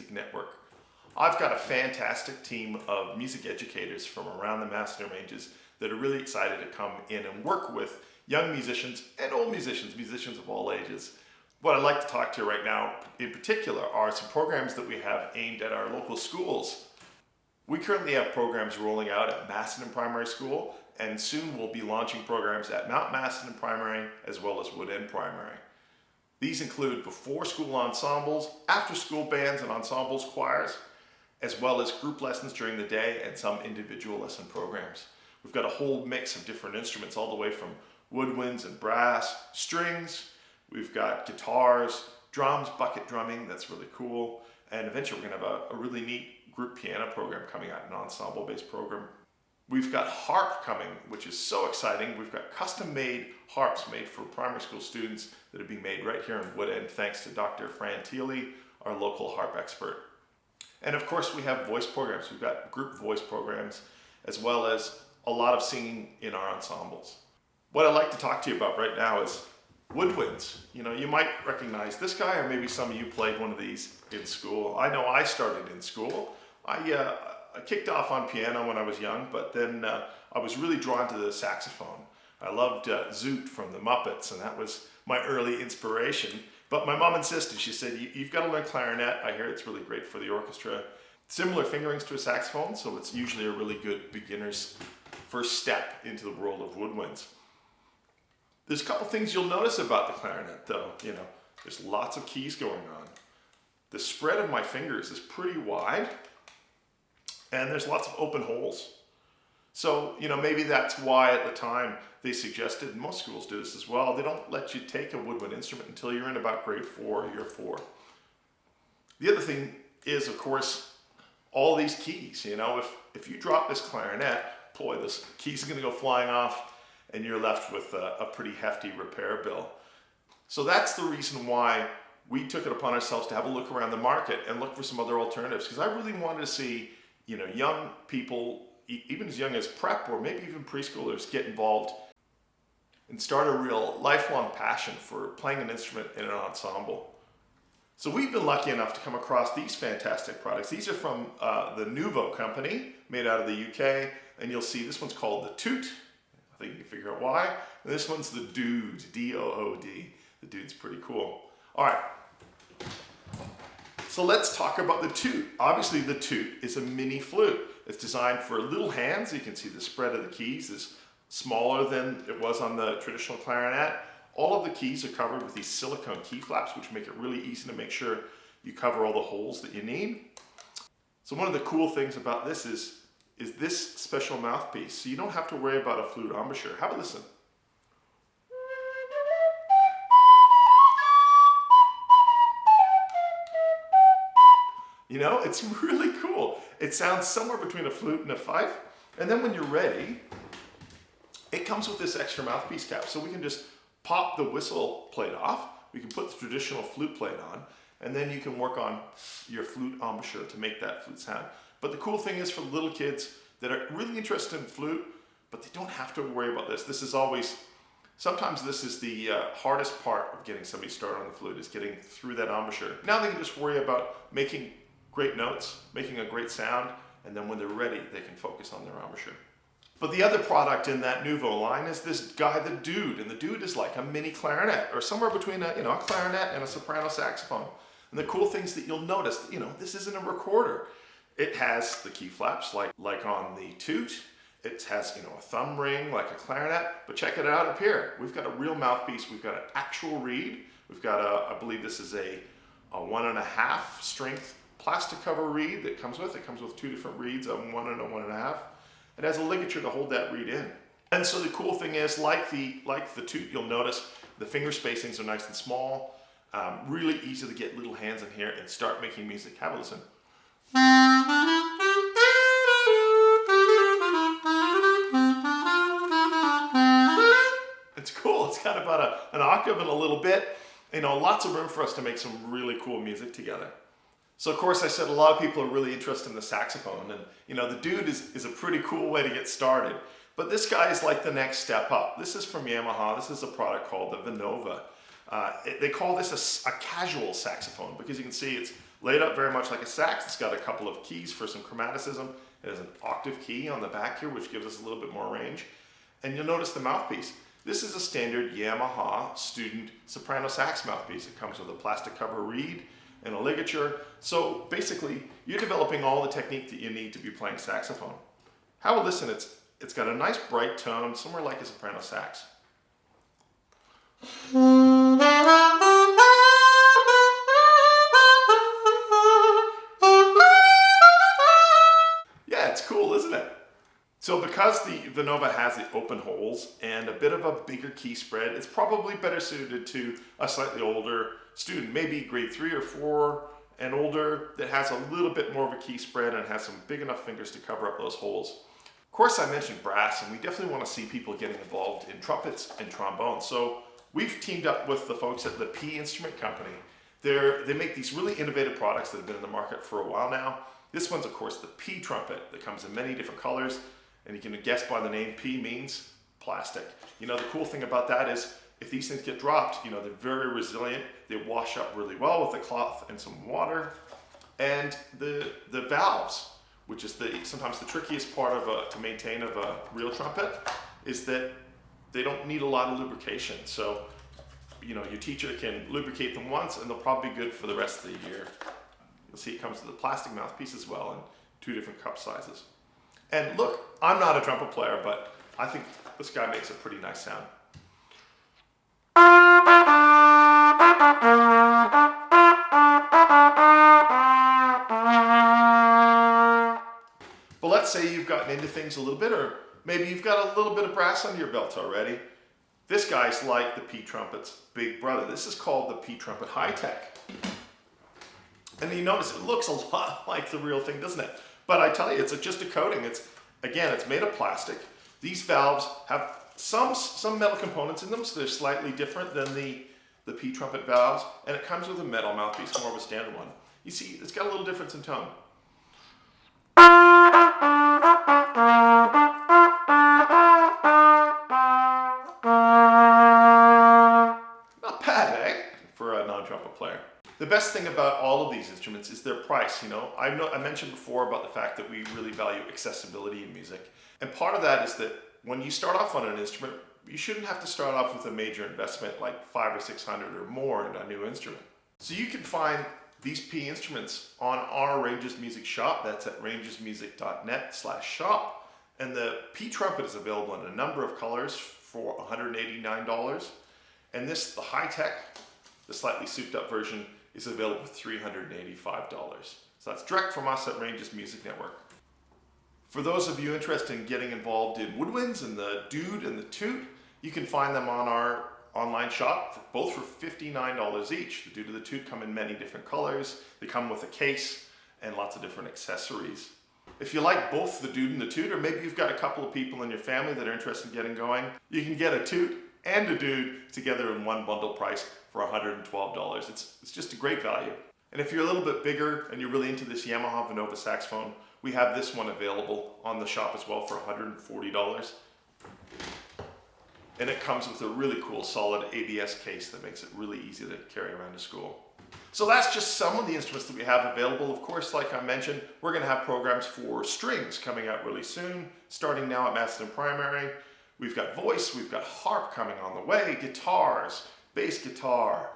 Music Network. I've got a fantastic team of music educators from around the Macedon Ranges that are really excited to come in and work with young musicians and old musicians, musicians of all ages. What I'd like to talk to you right now in particular are some programs that we have aimed at our local schools. We currently have programs rolling out at Macedon Primary School, and soon we'll be launching programs at Mount Macedon Primary as well as Woodwind Primary. These include before school ensembles, after school bands and ensembles, choirs, as well as group lessons during the day and some individual lesson programs. We've got a whole mix of different instruments, all the way from woodwinds and brass, strings, we've got guitars, drums, bucket drumming, that's really cool, and eventually we're going to have a really neat group piano program coming out, an ensemble-based program. We've got harp coming, which is so exciting. We've got custom-made harps made for primary school students that are being made right here in Woodend, thanks to Dr. Fran Thiele, our local harp expert. And of course, we have voice programs. We've got group voice programs, as well as a lot of singing in our ensembles. What I'd like to talk to you about right now is woodwinds. You know, you might recognize this guy, or maybe some of you played one of these in school. I know I started in school. I kicked off on piano when I was young, but then I was really drawn to the saxophone. I loved Zoot from the Muppets, and that was my early inspiration. But my mom insisted. She said, you've got to learn clarinet. I hear it's really great for the orchestra. Similar fingerings to a saxophone, so it's usually a really good beginner's first step into the world of woodwinds. There's a couple things you'll notice about the clarinet, though. You know, there's lots of keys going on. The spread of my fingers is pretty wide, and there's lots of open holes. So, you know, maybe that's why at the time they suggested, and most schools do this as well, they don't let you take a woodwind instrument until you're in about grade 4 or year 4. The other thing is, of course, all these keys. You know, if you drop this clarinet, boy, this keys are going to go flying off, and you're left with a pretty hefty repair bill. So that's the reason why we took it upon ourselves to have a look around the market and look for some other alternatives, because I really wanted to see, you know, young people, even as young as prep or maybe even preschoolers, get involved and start a real lifelong passion for playing an instrument in an ensemble. So we've been lucky enough to come across these fantastic products. These are from the Nuvo company, made out of the UK, and you'll see this one's called the Toot. I think you can figure out why. And this one's the Dood, D-O-O-D. The Dood's pretty cool. All right. So let's talk about the Toot. Obviously, the Toot is a mini flute. It's designed for little hands. You can see the spread of the keys is smaller than it was on the traditional clarinet. All of the keys are covered with these silicone key flaps, which make it really easy to make sure you cover all the holes that you need. So one of the cool things about this is this special mouthpiece. So you don't have to worry about a flute embouchure. Have a listen. You know, it's really cool. It sounds somewhere between a flute and a fife. And then when you're ready, it comes with this extra mouthpiece cap. So we can just pop the whistle plate off. We can put the traditional flute plate on, and then you can work on your flute embouchure to make that flute sound. But the cool thing is, for little kids that are really interested in flute, but they don't have to worry about this. This is always, sometimes this is the hardest part of getting somebody started on the flute, is getting through that embouchure. Now they can just worry about making great notes, making a great sound, and then when they're ready, they can focus on their embouchure. But the other product in that Nuvo line is this guy, the Dood, and the Dood is like a mini clarinet, or somewhere between a clarinet and a soprano saxophone. And the cool things that you'll notice, you know, this isn't a recorder. It has the key flaps like on the Toot. It has, you know, a thumb ring like a clarinet, but check it out up here. We've got a real mouthpiece. We've got an actual reed. We've got I believe this is a 1.5 strength plastic cover reed that comes with. It comes with 2 different reeds, a 1 and a 1.5. It has a ligature to hold that reed in. And so the cool thing is, like the Toot, you'll notice the finger spacings are nice and small. Really easy to get little hands in here and start making music. Have a listen. It's cool. It's got about an octave and a little bit. You know, lots of room for us to make some really cool music together. So of course, I said a lot of people are really interested in the saxophone, and you know, the Dood is a pretty cool way to get started. But this guy is like the next step up. This is from Yamaha. This is a product called the Vinova. They call this a casual saxophone, because you can see it's Laid out very much like a sax. It's got a couple of keys for some chromaticism. It has an octave key on the back here, which gives us a little bit more range. And you'll notice the mouthpiece. This is a standard Yamaha student soprano sax mouthpiece. It comes with a plastic cover reed and a ligature. So basically, you're developing all the technique that you need to be playing saxophone. Have a listen. It's got a nice bright tone, somewhere like a soprano sax. Yeah, it's cool, isn't it? So because the Nova has the open holes and a bit of a bigger key spread, it's probably better suited to a slightly older student, maybe grade 3 or 4 and older, that has a little bit more of a key spread and has some big enough fingers to cover up those holes. Of course, I mentioned brass, and we definitely want to see people getting involved in trumpets and trombones. So we've teamed up with the folks at the P Instrument Company. They make these really innovative products that have been in the market for a while now. This one's, of course, the P trumpet that comes in many different colors. And you can guess by the name, P means plastic. You know, the cool thing about that is if these things get dropped, you know, they're very resilient. They wash up really well with a cloth and some water. And the valves, which is sometimes the trickiest part to maintain of a real trumpet, is that they don't need a lot of lubrication. So, you know, your teacher can lubricate them once and they'll probably be good for the rest of the year. You'll see it comes with a plastic mouthpiece as well in 2 different cup sizes. And look, I'm not a trumpet player, but I think this guy makes a pretty nice sound. But let's say you've gotten into things a little bit, or maybe you've got a little bit of brass under your belt already. This guy's like the P trumpet's big brother. This is called the P trumpet high tech. And you notice it looks a lot like the real thing, doesn't it? But I tell you, it's just a coating. It's made of plastic. These valves have some metal components in them, so they're slightly different than the P trumpet valves. And it comes with a metal mouthpiece, more of a standard one. You see, it's got a little difference in tone. Not bad, eh? For a non-trumpet player. The best thing about all of these instruments is their price. You know, I mentioned before about the fact that we really value accessibility in music. And part of that is that when you start off on an instrument, you shouldn't have to start off with a major investment like $500 or $600 or more in a new instrument. So you can find these P instruments on our Ranges Music shop. That's at rangesmusic.net/shop. And the P trumpet is available in a number of colors for $189. And the high tech, the slightly souped up version, is available for $385. So that's direct from us at Ranges Music Network. For those of you interested in getting involved in woodwinds and the dude and the toot, you can find them on our online shop, both for $59 each. The dude and the toot come in many different colors. They come with a case and lots of different accessories. If you like both the dude and the toot, or maybe you've got a couple of people in your family that are interested in getting going, you can get a toot and a dude together in one bundle price for $112. It's just a great value. And if you're a little bit bigger and you're really into this Yamaha Vinova saxophone, we have this one available on the shop as well for $140. And it comes with a really cool solid ABS case that makes it really easy to carry around to school. So that's just some of the instruments that we have available. Of course, like I mentioned, we're going to have programs for strings coming out really soon, starting now at Massillon Primary. We've got voice, we've got harp coming on the way, guitars, bass guitar,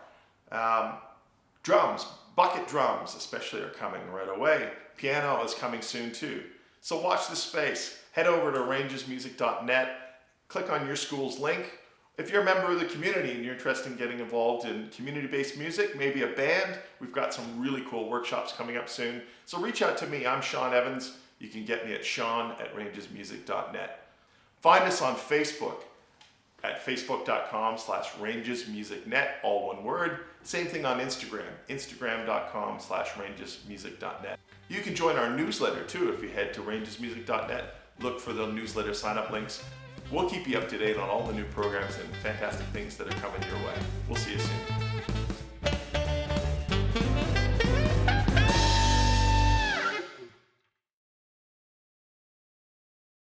drums, bucket drums especially are coming right away. Piano is coming soon too. So watch this space. Head over to rangesmusic.net, click on your school's link. If you're a member of the community and you're interested in getting involved in community-based music, maybe a band, we've got some really cool workshops coming up soon. So reach out to me. I'm Sean Evans. You can get me at sean@rangesmusic.net. Find us on Facebook at facebook.com/rangesmusicnet, all one word. Same thing on Instagram, instagram.com/rangesmusic.net. You can join our newsletter too if you head to rangesmusic.net. Look for the newsletter sign-up links. We'll keep you up to date on all the new programs and fantastic things that are coming your way. We'll see you soon.